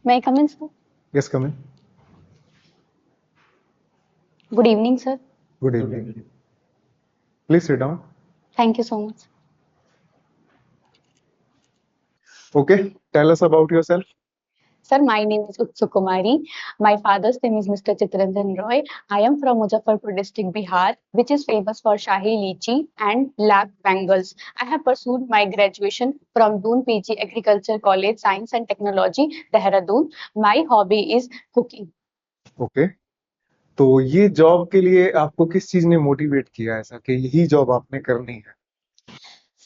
May I come in, sir? Yes, come in. Good evening, sir. Good evening. Please sit down. Thank you so much. Okay, tell us about yourself. Sir, my name is Utsu Kumari. My father's name is Mr. Chitranjan Roy. I am from Muzaffarpur district, Bihar, which is famous for Shahi Lychee and Black Bangles. I have pursued my graduation from Doon PG Agriculture College, Science and Technology, Dehradun. My hobby is cooking. Okay, तो ये job के लिए आपको किस चीज ने motivate किया ऐसा कि यही जॉब आपने करनी है?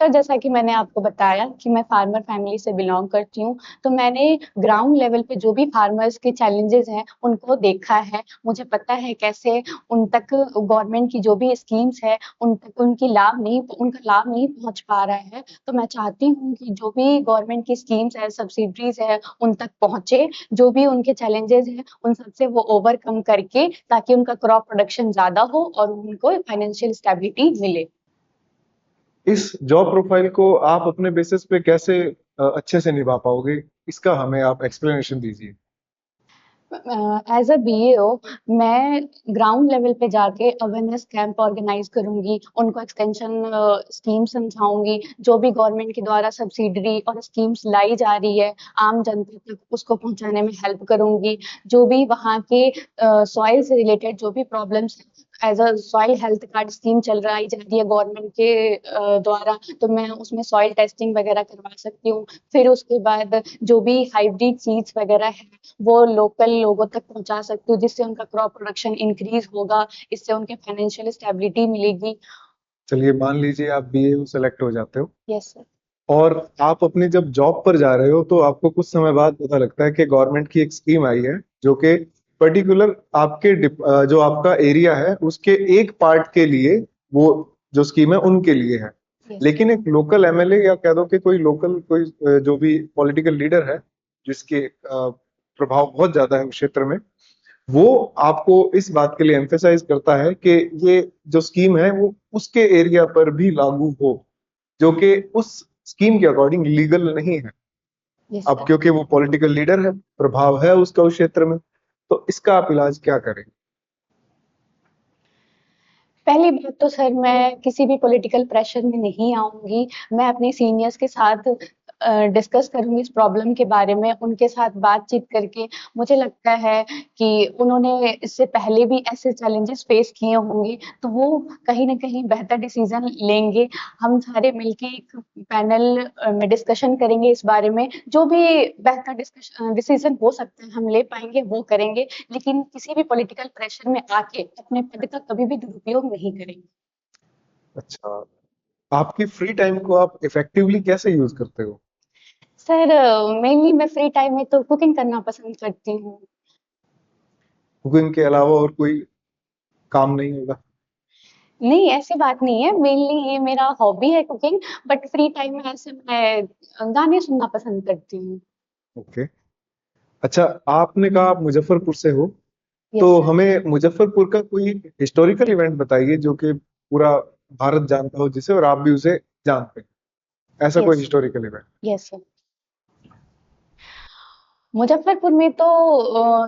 सर, जैसा कि मैंने आपको बताया कि मैं फार्मर फैमिली से बिलॉन्ग करती हूँ, तो मैंने ग्राउंड लेवल पे जो भी फार्मर्स के चैलेंजेस हैं, उनको देखा है। मुझे पता है कैसे उन तक गवर्नमेंट की जो भी स्कीम्स है, उन तक उनका लाभ नहीं पहुँच पा रहा है। तो मैं चाहती हूँ कि जो भी गवर्नमेंट की स्कीम्स है, सब्सिडीज़ है, उन तक पहुँचे। जो भी उनके चैलेंजेस हैं, उन सबसे वो ओवरकम करके ताकि उनका क्रॉप प्रोडक्शन ज़्यादा हो और उनको फाइनेंशियल स्टेबिलिटी मिले। इस जॉब प्रोफाइल को आप अपने बेसिस पे कैसे अच्छे से निभा पाओगे? इसका हमें आप एक्सप्लेनेशन दीजिए। एज अ बीएओ मैं ग्राउंड लेवल पे जाके अवेयरनेस कैंप ऑर्गेनाइज करूंगी, उनको एक्सटेंशन स्कीम समझाऊंगी, जो भी गवर्नमेंट के द्वारा सब्सिडरी और स्कीम्स लाई जा रही है आम जनता तक उसको पहुंचाने में हेल्प करूंगी। जो भी वहाँ के सॉइल से रिलेटेड जो भी problems as a soil health card scheme चल रही जा रही है गवर्नमेंट के द्वारा, तो मैं उसमें सॉइल टेस्टिंग वगैरह करवा सकती हूँ। फिर उसके बाद जो भी हाइब्रिड सीड्स वगैरह है वो लोकल लोगों तक पहुंचा सकती हूँ, जिससे उनका क्रॉप प्रोडक्शन इंक्रीज होगा, इससे उनके फाइनेंशियल स्टेबिलिटी मिलेगी। चलिए मान लीजिए आप बीए सेलेक्ट हो जाते हो यस सर। और आप अपनी जब जॉब पर जा रहे हो तो आपको कुछ समय बाद पता लगता है कि गवर्नमेंट की एक स्कीम आई है जो कि पर्टिकुलर आपके जो आपका एरिया है उसके एक पार्ट के लिए वो जो स्कीम है उनके लिए है। यस लेकिन एक लोकल एमएलए या कह दो कि कोई लोकल कोई जो भी पॉलिटिकल लीडर है जिसके प्रभाव बहुत ज्यादा है उस क्षेत्र में, वो आपको इस बात के लिए एम्फेसाइज करता है कि ये जो स्कीम है वो उसके एरिया पर भी लागू हो, जो कि उस स्कीम के अकॉर्डिंग लीगल नहीं है। यस अब सर। क्योंकि वो पॉलिटिकल लीडर है, प्रभाव है उसका उस क्षेत्र में, तो इसका आप इलाज क्या करें? पहली बात तो सर मैं किसी भी पॉलिटिकल प्रेशर में नहीं आऊँगी। मैं अपने सीनियर्स के साथ डिस्कस करूँगी इस प्रॉब्लम के बारे में, उनके साथ बातचीत करके मुझे लगता है कि उन्होंने इससे पहले भी ऐसे चैलेंजेस फेस किए होंगे, तो वो कहीं न कहीं बेहतर डिसीज़न लेंगे। हम सारे मिलके एक पैनल में डिस्कशन करेंगे इस बारे में, जो भी बेहतर डिसीज़न हो सकता है हम ले पाएँगे वो करेंगे। लेकिन किसी भी पॉलिटिकल प्रेशर में आके अपने पद का कभी भी दुरुपयोग नहीं करेंगे। अच्छा, आपकी फ्री टाइम को आप इफेक्टिवली कैसे यूज करते हो? सर मेनली मैं फ्री टाइम में तो कुकिंग करना पसंद करती हूँ। कुकिंग के अलावा और कोई काम नहीं होगा? नहीं ऐसी बात नहीं है, मेनली ये मेरा हॉबी है कुकिंग, बट फ्री टाइम में ऐसे मैं गाने सुनना पसंद करती हूँ। ओके। अच्छा, आपने कहा आप मुजफ्फरपुर से हो, तो यस सर। हमें मुजफ्फरपुर का कोई हिस्टोरिकल इवेंट बताइए जो कि पूरा भारत जानता हो जिसे, और आप भी उसे जानते हैं, ऐसा कोई yes. Historical event. Yes sir. Muzaffarpur में तो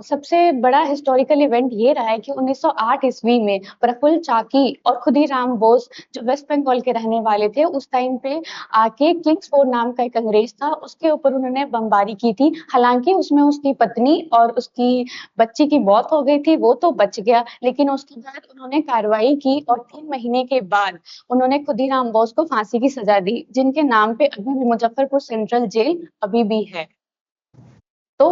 सबसे बड़ा हिस्टोरिकल इवेंट ये रहा है कि 1908 ईस्वी में प्रफुल्ल चाकी और खुदीराम बोस जो वेस्ट बंगाल के रहने वाले थे उस टाइम पे आके किंग्स फोर्ड नाम का एक अंग्रेज था उसके ऊपर उन्होंने बमबारी की थी। हालांकि उसमें उसकी पत्नी और उसकी बच्ची की मौत हो गई थी, वो तो बच गया, लेकिन उसके बाद उन्होंने कार्रवाई की और 3 महीने के बाद उन्होंने खुदीराम बोस को फांसी की सजा दी, जिनके नाम पे अभी भी मुजफ्फरपुर सेंट्रल जेल अभी भी है। तो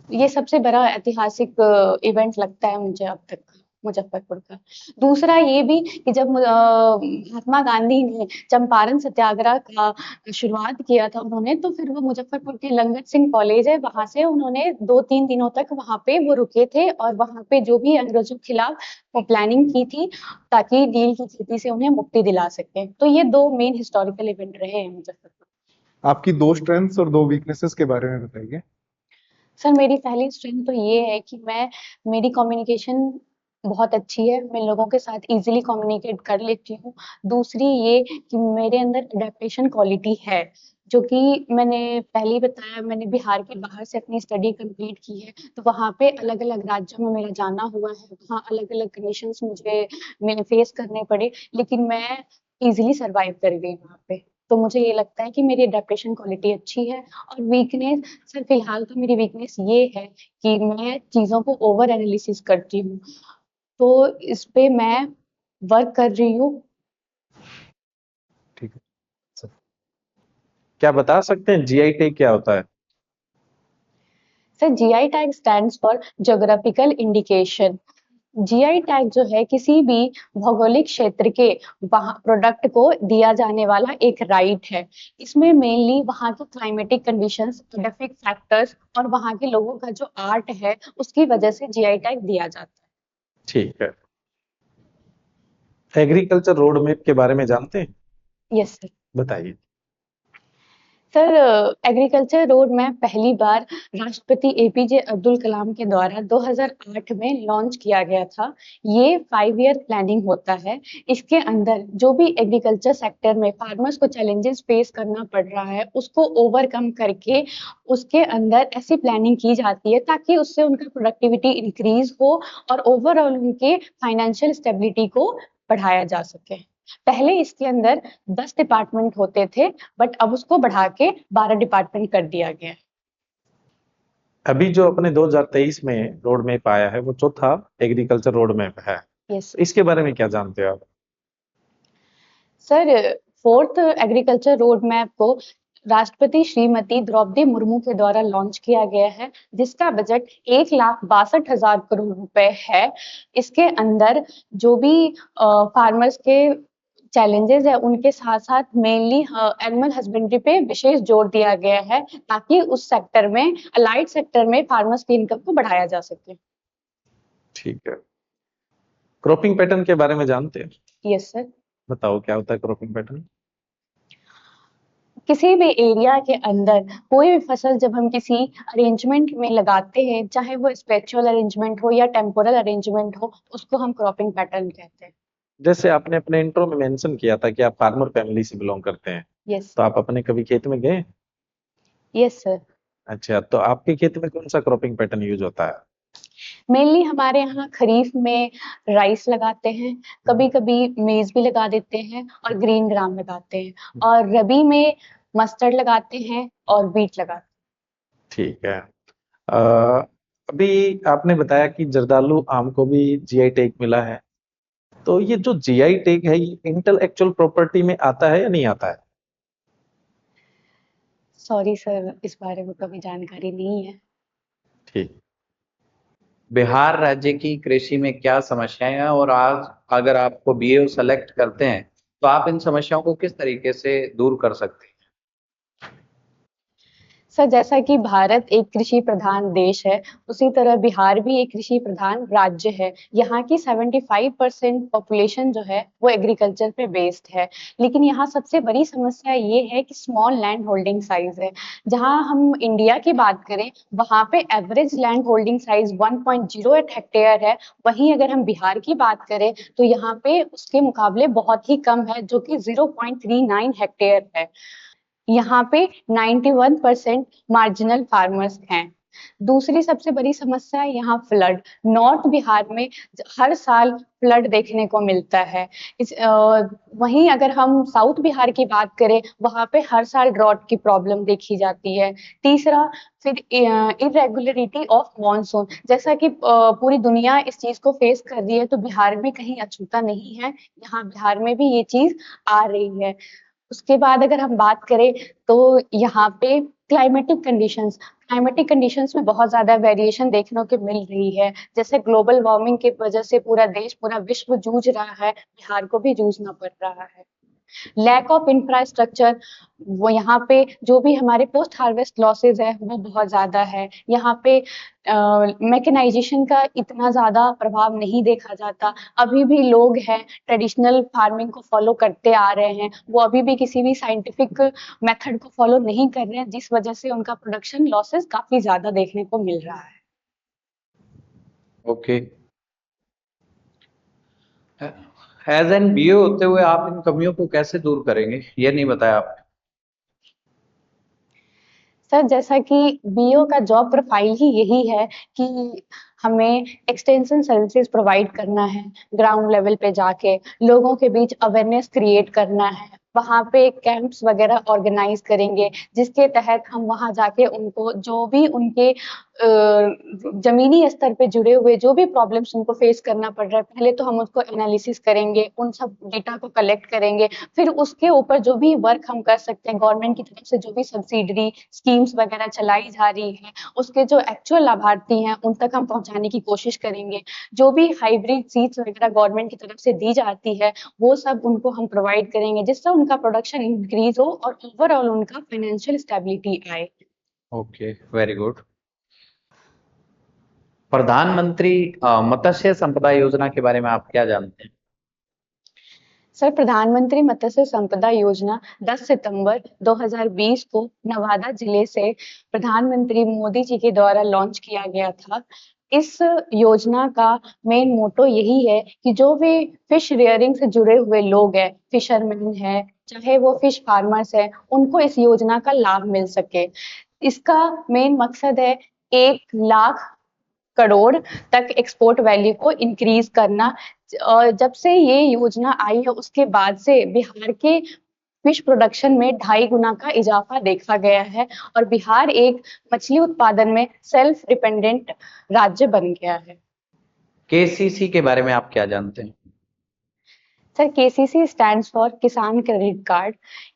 ये सबसे बड़ा ऐतिहासिक इवेंट लगता है मुझे अब तक मुजफ्फरपुर का। दूसरा ये भी कि जब महात्मा गांधी ने चंपारण सत्याग्रह का शुरुआत किया था उन्होंने, तो फिर वो मुजफ्फरपुर के लंगट सिंह कॉलेज है, वहाँ से उन्होंने 2-3 दिनों तक वहाँ पे वो रुके थे और वहाँ पे जो भी अंग्रेजों के खिलाफ वो प्लानिंग की थी ताकि नील की खेती से उन्हें मुक्ति दिला सकें। तो ये 2 मेन हिस्टोरिकल इवेंट रहे हैं मुजफ्फरपुर। आपकी दो स्ट्रेंथ्स और दो वीकनेसेस के बारे में बताइए। सर मेरी पहली स्ट्रेंथ तो ये है कि मेरी कम्युनिकेशन बहुत अच्छी है, मैं लोगों के साथ इजीली कम्युनिकेट कर लेती हूँ। दूसरी ये कि मेरे अंदर अडेप्टेशन क्वालिटी है, जो कि मैंने पहले ही बताया, मैंने बिहार के बाहर से अपनी स्टडी कंप्लीट की है, तो वहाँ पे अलग-अलग राज्यों में मेरा जाना हुआ है, वहाँ अलग-अलग कंडीशंस मुझे मैंने फेस करने पड़े, लेकिन मैं ईज़िली सर्वाइव कर गई वहाँ पे। तो मुझे ये लगता है कि मेरी एडेप्टेशन क्वालिटी अच्छी है। और वीकनेस, सर फिलहाल तो मेरी वीकनेस ये है कि मैं चीज़ों को ओवर एनालिसिस करती हूँ, तो इस पे मैं वर्क कर रही हूँ। ठीक है सर, क्या बता सकते हैं जीआई टैग क्या होता है? Sir GI tag stands for geographical indication. GI tag जो है किसी भी भौगोलिक क्षेत्र के वहाँ प्रोडक्ट को दिया जाने वाला एक राइट है। इसमें मेनली वहाँ की क्लाइमेटिक कंडीशंस, एडफिक फैक्टर्स और वहाँ के लोगों का जो आर्ट है उसकी वजह से जीआई टैग दिया जाता ठीक है। एग्रीकल्चर रोड मैप के बारे में जानते हैं? है। Yes sir. बताइए। सर एग्रीकल्चर रोड मैप पहली बार राष्ट्रपति एपीजे अब्दुल कलाम के द्वारा 2008 में लॉन्च किया गया था। ये 5 ईयर प्लानिंग होता है। इसके अंदर जो भी एग्रीकल्चर सेक्टर में फार्मर्स को चैलेंजेस फेस करना पड़ रहा है उसको ओवरकम करके उसके अंदर ऐसी प्लानिंग की जाती है ताकि उससे उनका प्रोडक्टिविटी इंक्रीज हो और ओवरऑल उनके फाइनेंशियल स्टेबिलिटी को बढ़ाया जा सके। पहले इसके अंदर 10 डिपार्टमेंट होते थे, बट अब उसको बढ़ा के 12 डिपार्टमेंट कर दिया गया है। अभी जो अपने 2023 में रोड मैप आया है वो चौथा एग्रीकल्चर रोड मैप है, यस तो इसके बारे में क्या जानते हो आप? Sir, fourth agriculture road map को राष्ट्रपति श्रीमती द्रौपदी मुर्मू के द्वारा लॉन्च किया गया है, जिसका बजट 1,62,000 करोड़ रुपए है। इसके अंदर जो भी फार्मर्स के चैलेंजेस है उनके साथ साथ मेनली एनिमल हस्बेंड्री पे विशेष जोर दिया गया है ताकि उस सेक्टर में, अलाइड सेक्टर में फार्मर्स की इनकम को बढ़ाया जा सके। ठीक है। क्रॉपिंग पैटर्न के बारे में जानते हैं? Yes sir. बताओ क्या होता है क्रॉपिंग पैटर्न? किसी भी एरिया के अंदर कोई भी फसल जब हम किसी अरेंजमेंट में लगाते हैं, चाहे वो स्पेचुअल अरेंजमेंट हो या टेम्पोरल अरेंजमेंट हो, उसको हम क्रॉपिंग पैटर्न कहते हैं। जैसे आपने अपने इंट्रो में मेंशन किया था कि आप फार्मर फैमिली से बिलोंग करते हैं, यस। तो आप अपने कभी खेत में गए? Yes sir. अच्छा, तो आपके खेत में कौन सा क्रॉपिंग पैटर्न यूज होता है? मेनली हमारे यहाँ खरीफ में राइस लगाते हैं, कभी कभी मेज भी लगा देते हैं और ग्रीन ग्राम लगाते हैं, और रबी में मस्टर्ड लगाते हैं और बीट लगाते ठीक है। अ, अभी आपने बताया कि जर्दालू आम को भी जीआई टैग मिला है, तो ये जो जीआई टैग है ये इंटेलेक्चुअल प्रॉपर्टी में आता है या नहीं आता है? हैं। सॉरी सर, इस बारे में कभी जानकारी नहीं है। ठीक। बिहार राज्य की कृषि में क्या समस्याएं हैं, और आज अगर आपको बीएओ सेलेक्ट करते हैं तो आप इन समस्याओं को किस तरीके से दूर कर सकते हैं? सर जैसा कि भारत एक कृषि प्रधान देश है, उसी तरह बिहार भी एक कृषि प्रधान राज्य है। यहाँ की 75% पॉपुलेशन जो है वो एग्रीकल्चर पे बेस्ड है, लेकिन यहाँ सबसे बड़ी समस्या ये है कि स्मॉल लैंड होल्डिंग साइज है। जहाँ हम इंडिया की बात करें, वहाँ पे average land holding size 1.08 hectare है। वहीं अगर हम बिहार की बात करें तो यहाँ पे उसके मुकाबले बहुत ही कम है, जो कि 0.39 हेक्टेयर है। यहाँ पे 91% मार्जिनल फार्मर्स हैं। दूसरी सबसे बड़ी समस्या है यहाँ फ्लड। नॉर्थ बिहार में हर साल फ्लड देखने को मिलता है। वहीं अगर हम साउथ बिहार की बात करें, वहाँ पे हर साल ड्रॉट की प्रॉब्लम देखी जाती है। तीसरा, फिर इरेगुलरिटी ऑफ मॉनसून, जैसा कि पूरी दुनिया इस चीज को फेस कर रही है, तो बिहार में कहीं अछूता नहीं है, यहाँ बिहार में भी ये चीज आ रही है। उसके बाद अगर हम बात करें तो यहाँ पे क्लाइमेटिक कंडीशंस में बहुत ज्यादा वेरिएशन देखने को मिल रही है। जैसे ग्लोबल वार्मिंग की वजह से पूरा देश, पूरा विश्व जूझ रहा है, बिहार को भी जूझना पड़ रहा है। लैक ऑफ इंफ्रास्ट्रक्चर, वो यहाँ पे जो भी हमारे पोस्ट हार्वेस्ट लॉसेज है वो बहुत ज्यादा है। यहाँ पे मैकेनाइजेशन का इतना ज्यादा प्रभाव नहीं देखा जाता। अभी भी लोग हैं ट्रेडिशनल फार्मिंग को फॉलो करते आ रहे हैं, वो अभी भी किसी भी साइंटिफिक मेथड को फॉलो नहीं कर रहे हैं, जिस वजह से उनका प्रोडक्शन लॉसेस काफी ज्यादा देखने को मिल रहा है। ओके। एज एन बीए होते हुए आप इन कमियों को कैसे दूर करेंगे, ये नहीं बताया आपने। सर जैसा कि बीओ का जॉब प्रोफाइल ही यही है कि हमें एक्सटेंशन सर्विसेज प्रोवाइड करना है, ग्राउंड लेवल पे जाके लोगों के बीच अवेयरनेस क्रिएट करना है, वहाँ पे कैंप्स वगैरह ऑर्गेनाइज करेंगे जिसके तहत हम वहाँ जाके उनको जो भी उनके जमीनी स्तर पे जुड़े हुए जो भी प्रॉब्लम्स उनको फेस करना पड़ रहा है, पहले तो हम उसको एनालिसिस करेंगे, उन सब डेटा को कलेक्ट करेंगे, फिर उसके ऊपर जो भी वर्क हम कर सकते हैं, गवर्नमेंट की तरफ से जो भी सब्सिडरी स्कीम्स वगैरह चलाई जा रही है, उसके जो एक्चुअल लाभार्थी हैं उन तक हम पहुंचाने की कोशिश करेंगे। जो भी हाइब्रिड सीड्स वगैरह गवर्नमेंट की तरफ से दी जाती है, वो सब उनको हम प्रोवाइड करेंगे जिससे उनका प्रोडक्शन इंक्रीज हो और ओवरऑल उनका फाइनेंशियल स्टेबिलिटी आए। Okay, very good. प्रधानमंत्री मत्स्य संपदा योजना के बारे में आप क्या जानते हैं? सर प्रधानमंत्री मत्स्य संपदा योजना 10 सितंबर 2020 को नवादा जिले से प्रधानमंत्री मोदी जी के द्वारा लॉन्च किया गया था। इस योजना का मेन मोटो यही है कि जो भी फिश रियरिंग से जुड़े हुए लोग हैं, फिशरमैन है, चाहे वो फिश फार्मर्स है, उनको इस योजना का लाभ मिल सके। इसका मेन मकसद है 1 लाख करोड़ तक एक्सपोर्ट वैल्यू को इंक्रीज करना। जब से ये योजना आई है उसके बाद से बिहार के फिश प्रोडक्शन में 2.5 गुना का इजाफा देखा गया है और बिहार एक मछली उत्पादन में सेल्फ डिपेंडेंट राज्य बन गया है। केसीसी के बारे में आप क्या जानते हैं? सर केसीसी स्टैंड्स फॉर किसान क्रेडिट कार्ड।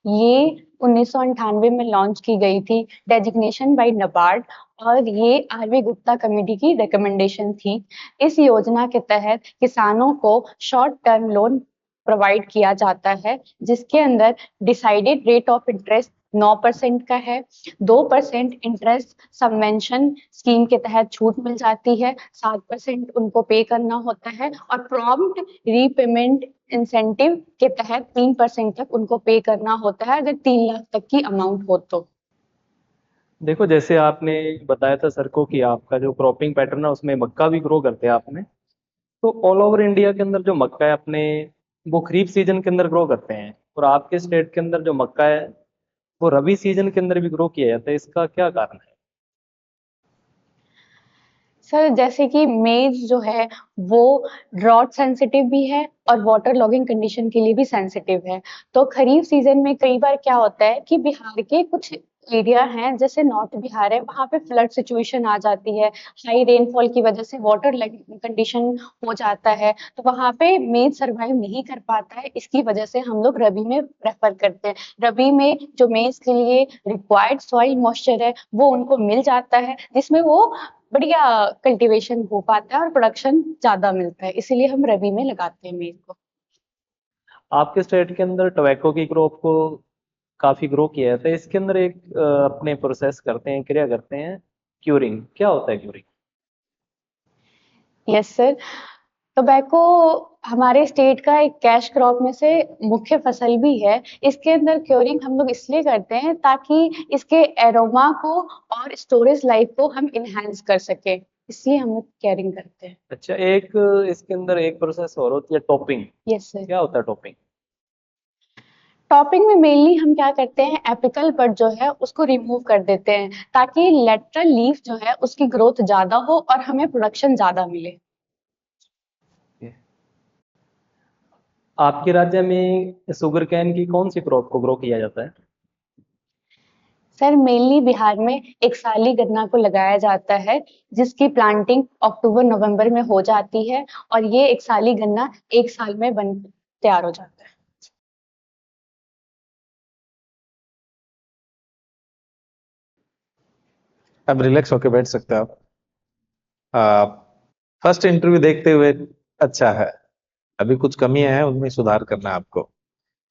ये 1998 में लॉन्च की गई थी, डेजिग्नेशन बाय नबार्ड, और ये आरवी गुप्ता कमेटी की रिकमेंडेशन थी। इस योजना के तहत किसानों को शॉर्ट टर्म लोन प्रोवाइड किया जाता है जिसके अंदर डिसाइडेड रेट ऑफ इंटरेस्ट 9% का है, 2% इंटरेस्ट सबवेंशन स्कीम के तहत छूट मिल जाती है, 7% उनको पे करना होता है और प्रॉम्प्ट रीपेमेंट इंसेंटिव के तहत 3% तक उनको पे करना होता है अगर 3 लाख तक की अमाउंट हो तो। देखो, जैसे आपने बताया था सर को कि आपका जो क्रॉपिंग पैटर्न है उसमें मक्का भी ग्रो करते हैं आपने, तो ऑल ओवर इंडिया के अंदर जो मक्का है अपने, वो खरीफ सीजन के अंदर ग्रो करते हैं, और आपके स्टेट के अंदर जो मक्का है वो रबी सीजन के अंदर भी ग्रो किया जाता है, इसका क्या कारण है? सर जैसे कि मेज जो है वो ड्रॉट सेंसिटिव भी है और वाटर लॉगिंग कंडीशन के लिए भी सेंसिटिव है। तो खरीफ सीजन में कई बार क्या होता है कि बिहार के कुछ एरिया हैं जैसे नॉर्थ बिहार है, वहां पे फ्लड सिचुएशन आ जाती है, हाई रेनफॉल की वजह से वाटर कंडीशन हो जाता है, तो वहां पे मेज सरवाइव नहीं कर पाता है। इसकी वजह से हम लोग रबी में प्रेफर करते हैं। रबी में जो मेज के लिए रिक्वायर्ड सॉइल मॉइस्चर है वो उनको मिल जाता है जिसमें वो बढ़िया कल्टीवेशन हो पाता है और प्रोडक्शन ज्यादा मिलता है, इसीलिए हम रबी में लगाते हैं मेज को। आपके स्टेट के अंदर टोबैको की क्रॉप को काफी ग्रो किया जाता है, इसके अंदर एक अपने प्रोसेस करते हैं, क्रिया करते हैं, क्यूरिंग। क्या होता है क्यूरिंग? यस सर, टोबैको हमारे स्टेट का एक कैश क्रॉप में से मुख्य फसल भी है। इसके अंदर क्योरिंग हम लोग इसलिए करते हैं ताकि इसके एरोमा को और स्टोरेज लाइफ को हम इनहेंस कर सके, इसलिए हम लोग केयरिंग करते हैं। अच्छा, एक इसके अंदर एक प्रोसेस और होती है, टॉपिंग। Yes sir. क्या होता है टॉपिंग? टॉपिंग में मेनली हम क्या करते हैं, एपिकल बड जो है उसको रिमूव कर देते हैं ताकि लेटरल लीफ जो है उसकी ग्रोथ ज्यादा हो और हमें प्रोडक्शन ज्यादा मिले। आपके राज्य में शुगर कैन की कौन सी क्रॉप को ग्रो किया जाता है? सर मेनली बिहार में एक साली गन्ना को लगाया जाता है जिसकी प्लांटिंग अक्टूबर नवंबर में हो जाती है और ये एक साली गन्ना 1 साल में बन तैयार हो जाता है। अब रिलैक्स होके बैठ सकते हैं आप। फर्स्ट इंटरव्यू देखते हुए अच्छा है, अभी कुछ कमियां हैं, उनमें सुधार करना है आपको।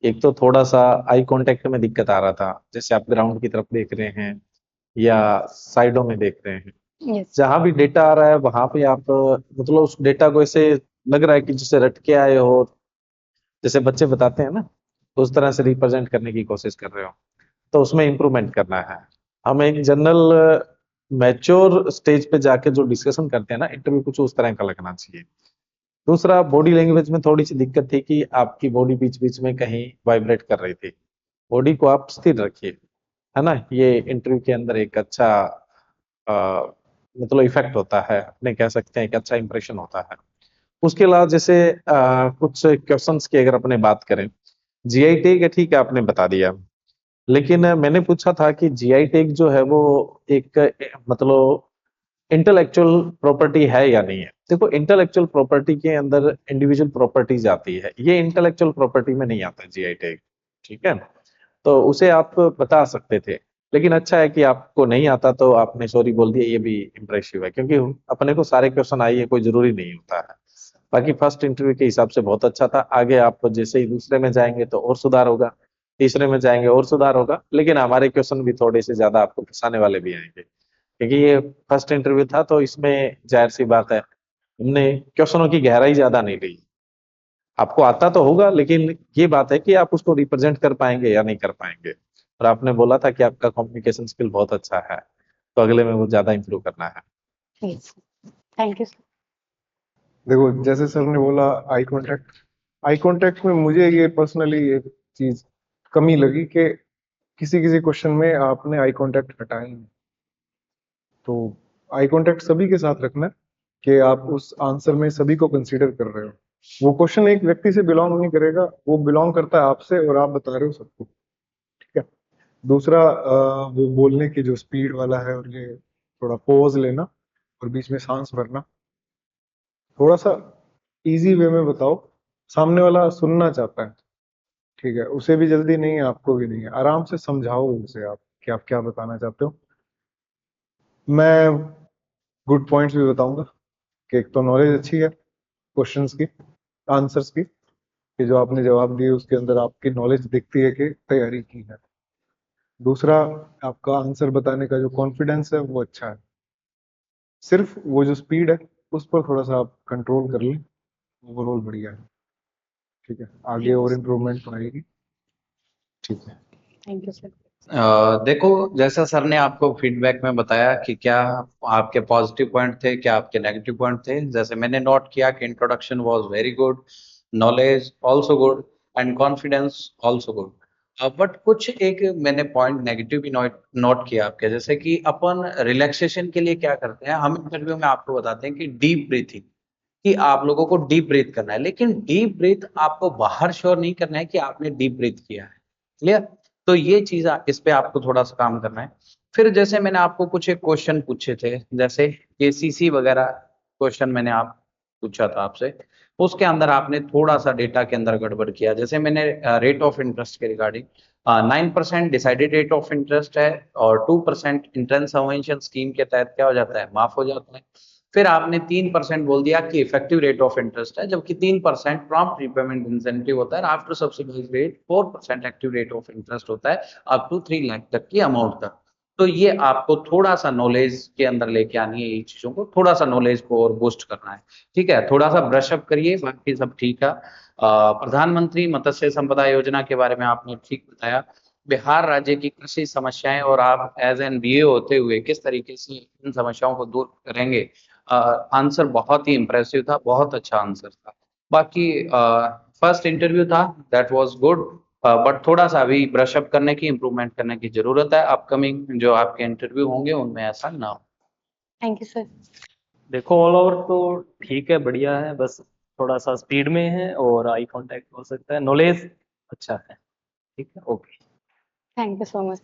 एक तो थोड़ा सा आई कांटेक्ट में दिक्कत आ रहा था, जैसे आप ग्राउंड की तरफ देख रहे हैं या साइडों में देख रहे हैं, यस। जहां भी डेटा आ रहा है वहां पे आप मतलब उस डेटा को ऐसे लग रहा है कि जैसे रट के आए हो, जैसे बच्चे बताते हैं ना, उस तरह से रिप्रेजेंट करने की कोशिश कर रहे हो, तो उसमें इम्प्रूवमेंट करना है। हम एक जनरल मैच्योर स्टेज पे जाके जो डिस्कशन करते हैं ना, इंटरव्यू कुछ उस तरह का लगना चाहिए। दूसरा, बॉडी लैंग्वेज में थोड़ी सी दिक्कत थी कि आपकी बॉडी बीच बीच में कहीं वाइब्रेट कर रही थी। बॉडी को आप स्थिर रखिए, है ना, ये इंटरव्यू के अंदर एक अच्छा मतलब इफेक्ट होता है, अपने कह सकते हैं एक अच्छा इंप्रेशन होता है। उसके अलावा जैसे कुछ क्वेश्चंस की अगर अपने बात करें, जीआई टैग ठीक है आपने बता दिया, लेकिन मैंने पूछा था कि जीआई टैग जो है वो एक मतलब इंटेलेक्चुअल प्रॉपर्टी है या नहीं है। देखो, इंटेलेक्चुअल प्रॉपर्टी के अंदर इंडिविजुअल प्रॉपर्टीज आती है, ये इंटेलेक्चुअल प्रॉपर्टी में नहीं आता जीआई टैग, ठीक है। तो उसे आप बता सकते थे, लेकिन अच्छा है कि आपको नहीं आता तो आपने सॉरी बोल दिया, ये भी इम्प्रेसिव है, क्योंकि अपने को सारे क्वेश्चन आइए कोई जरूरी नहीं होता है। बाकी फर्स्ट इंटरव्यू के हिसाब से बहुत अच्छा था। आगे आप जैसे ही दूसरे में जाएंगे तो और सुधार होगा, तीसरे में जाएंगे और सुधार होगा, लेकिन हमारे क्वेश्चन भी थोड़े से ज्यादा आपको फंसाने वाले भी आएंगे, क्योंकि ये फर्स्ट इंटरव्यू था, तो इसमें जाहिर सी बात है हमने क्वेश्चनों की गहराई ज्यादा नहीं ली। आपको आता तो होगा, लेकिन ये बात है कि आप उसको रिप्रेजेंट कर पाएंगे या नहीं कर पाएंगे। और आपने बोला था कि आपका कम्युनिकेशन स्किल बहुत अच्छा है, तो अगले में वो ज्यादा इंप्रूव करना है। Yes, thank you sir. देखो, जैसे सर ने बोला आई कांटेक्ट में मुझे ये पर्सनली एक चीज कमी लगी कि किसी किसी क्वेश्चन में आपने आई कांटेक्ट हटाया नहीं। तो आई कांटेक्ट सभी के साथ रखना है कि आप उस आंसर में सभी को कंसीडर कर रहे हो। वो क्वेश्चन एक व्यक्ति से बिलोंग नहीं करेगा, वो बिलोंग करता है आपसे, और आप बता रहे हो सबको, ठीक है। दूसरा, वो बोलने की जो स्पीड वाला है, और ये थोड़ा पॉज लेना और बीच में सांस भरना, थोड़ा सा इजी वे में बताओ। सामने वाला सुनना चाहता है, ठीक है, उसे भी जल्दी नहीं है, आपको भी नहीं है, आराम से समझाओ उसे आप कि आप क्या बताना चाहते हो। मैं गुड पॉइंट्स भी बताऊंगा कि एक तो नॉलेज अच्छी है क्वेश्चंस की, आंसर्स की, कि जो आपने जवाब दिए उसके अंदर आपकी नॉलेज दिखती है कि तैयारी की है। दूसरा, आपका आंसर बताने का जो कॉन्फिडेंस है वो अच्छा है। सिर्फ वो जो स्पीड है उस पर थोड़ा सा आप कंट्रोल कर लें, ओवरऑल बढ़िया है, ठीक है। आगे और इम्प्रूवमेंट आएगी, ठीक है। Thank you sir. देखो, जैसा सर ने आपको फीडबैक में बताया कि क्या आपके पॉजिटिव पॉइंट थे, क्या आपके नेगेटिव पॉइंट थे। जैसे मैंने नोट किया कि introduction was very good, knowledge also good, and confidence also good. But कुछ एक मैंने पॉइंट नेगेटिव भी नोट किया आपके, जैसे कि अपन रिलैक्सेशन के लिए क्या करते हैं, हम इंटरव्यू में आपको बताते हैं कि डीप ब्रीथिंग, कि आप लोगों को डीप ब्रीथ करना है, लेकिन डीप ब्रीथ आपको बाहर श्योर नहीं करना है कि आपने डीप ब्रीथ किया है। क्लियर? तो ये चीज इस पे आपको थोड़ा सा काम करना है। फिर जैसे मैंने आपको कुछ एक क्वेश्चन पूछे थे, जैसे केसीसी वगैरह क्वेश्चन मैंने आप पूछा था आपसे, उसके अंदर आपने थोड़ा सा डेटा के अंदर गड़बड़ किया। जैसे मैंने रेट ऑफ इंटरेस्ट के regarding 9% decided rate of interest है, और 2% इंट्रेंस सबवेंशन स्कीम के तहत क्या हो जाता है, माफ हो जाता है। फिर आपने 3% बोल दिया कि इफेक्टिव रेट ऑफ इंटरेस्ट है, जबकि 3% प्रॉम्प्ट रीपेमेंट इंसेंटिव होता है, after subsidize rate 4% active rate of interest होता है, अप टू 3 लाख तक की अमाउंट तक। तो ये आपको थोड़ा सा नॉलेज के अंदर लेके आनी है, ये चीजों को थोड़ा सा नॉलेज को और बूस्ट करना है, ठीक है। थोड़ा सा ब्रशअप करिए, बाकी सब ठीक है। प्रधानमंत्री मत्स्य संपदा योजना के बारे में आपने ठीक बताया, बिहार राज्य की कृषि समस्याएं, और आप एज एन बीए होते हुए किस तरीके से इन समस्याओं को दूर करेंगे। आंसर बहुत ही इंप्रेसिव था, बहुत अच्छा आंसर था। बाकी फर्स्ट इंटरव्यू था, दैट वाज गुड, बट थोड़ा सा अभी ब्रशअप करने की, इम्प्रूवमेंट करने की जरूरत है। अपकमिंग जो आपके इंटरव्यू होंगे उनमें ऐसा ना हो। Thank you sir. देखो, ऑल ओवर तो ठीक है, बढ़िया है, बस थोड़ा सा स्पीड में है और आई कांटेक्ट हो सकता है, नॉलेज अच्छा है। ठीक है, okay. Thank you so much.